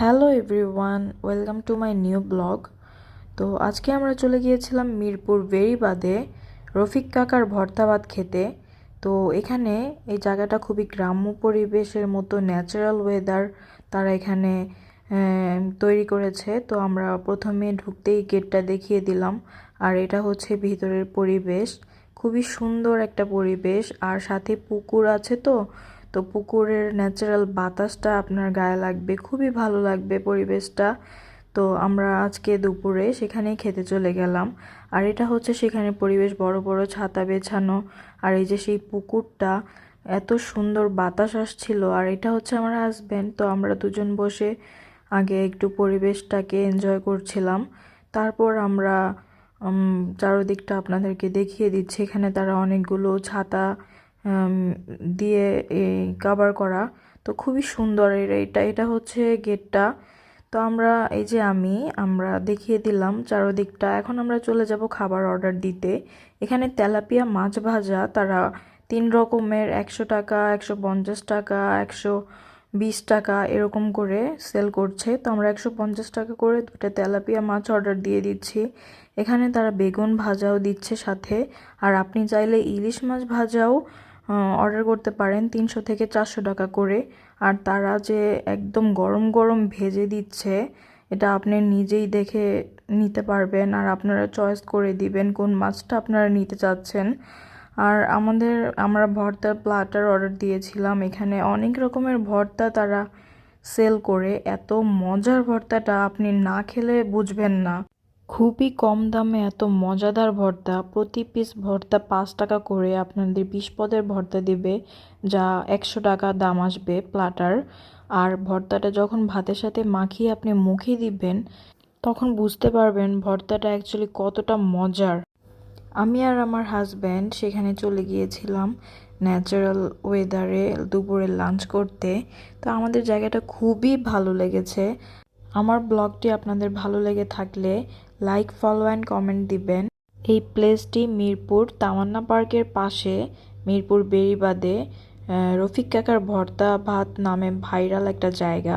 Hello everyone, welcome to my new blog. তো আজকে আমরা চলে গিয়েছিলাম মিরপুর বেড়িবাঁধে রফিক কাকার ভর্তা ভাত খেতে। তো এখানে এই জায়গাটা খুবই গ্রাম্য পরিবেশের মতো ন্যাচারাল ওয়েদার তারা এখানে তৈরি করেছে। তো আমরা প্রথমে ঢুকতেই গেটটা দেখিয়ে দিলাম। আর এটা হচ্ছে ভিতরের পরিবেশ, খুবই সুন্দর একটা পরিবেশ। আর সাথে পুকুর আছে, তো তো পুকুরের ন্যাচারাল বাতাসটা আপনার গায়ে লাগবে, খুবই ভালো লাগবে পরিবেশটা। তো আমরা আজকে দুপুরে সেখানেই খেতে চলে গেলাম। আর এটা হচ্ছে সেখানে পরিবেশ, বড় বড় ছাতা বেছানো। আর এই যে সেই পুকুরটা, এত সুন্দর বাতাস আসছিল। আর এটা হচ্ছে আমার হাজব্যান্ড, তো আমরা দুজন বসে আগে একটু পরিবেশটাকে এনজয় করছিলাম। তারপর আমরা চারদিকটা আপনাদেরকে দেখিয়ে দিচ্ছি। এখানে তারা অনেকগুলো ছাতা উম, দিয়ে কভার করা। তো খুবই সুন্দর। এটা এটা হচ্ছে গেটটা। তো আমরা এই যে আমরা দেখিয়ে দিলাম চারদিকটা। এখন আমরা চলে যাব খাবার অর্ডার দিতে। এখানে তেলাপিয়া মাছ ভাজা তারা 3 রকমের 100 টাকা, 150 টাকা, 120 টাকা এরকম করে সেল করছে। তো আমরা 150 টাকা করে 2টা তেলাপিয়া মাছ অর্ডার দিয়ে দিচ্ছি। এখানে তারা বেগুন ভাজাও দিচ্ছে সাথে। আর আপনি চাইলে ইলিশ মাছ ভাজাও অর্ডার করতে পারেন, 300 থেকে 400 টাকা করে। আর তারা যে একদম গরম গরম ভেজে দিচ্ছে, এটা আপনি নিজেই দেখে নিতে পারবেন। আর আপনারা চয়েস করে দিবেন কোন মাছটা আপনারা নিতে চাচ্ছেন। আর আমরা ভর্তার প্লাটার অর্ডার দিয়েছিলাম। এখানে অনেক রকমের ভর্তা তারা সেল করে। এত মজার ভর্তাটা আপনি না খেলে বুঝবেন না। খুবই কম দামে এত মজাদার ভর্তা। প্রতি পিস ভর্তা 5 টাকা করে আপনাদের 20 পদের ভর্তা দিবে, যা 100 টাকা দাম আসবে প্লাটার। আর ভর্তাটা যখন ভাতের সাথে মাখিয়ে আপনি মুখে দিবেন, তখন বুঝতে পারবেন ভর্তাটা অ্যাকচুয়ালি কতটা মজার। আমি আর আমার হাজব্যান্ড সেখানে চলে গিয়েছিলাম ন্যাচারাল ওয়েদারে দুপুরে লাঞ্চ করতে। তো আমাদের জায়গাটা খুবই ভালো লেগেছে। আমার ব্লগটি আপনাদের ভালো লেগে থাকলে লাইক, ফলো অ্যান্ড কমেন্ট দিবেন। এই প্লেসটি মিরপুর তামান্না পার্কের পাশে, মিরপুর বেড়িবাঁধে রফিক কাকার ভর্তা ভাত নামে ভাইরাল একটা জায়গা।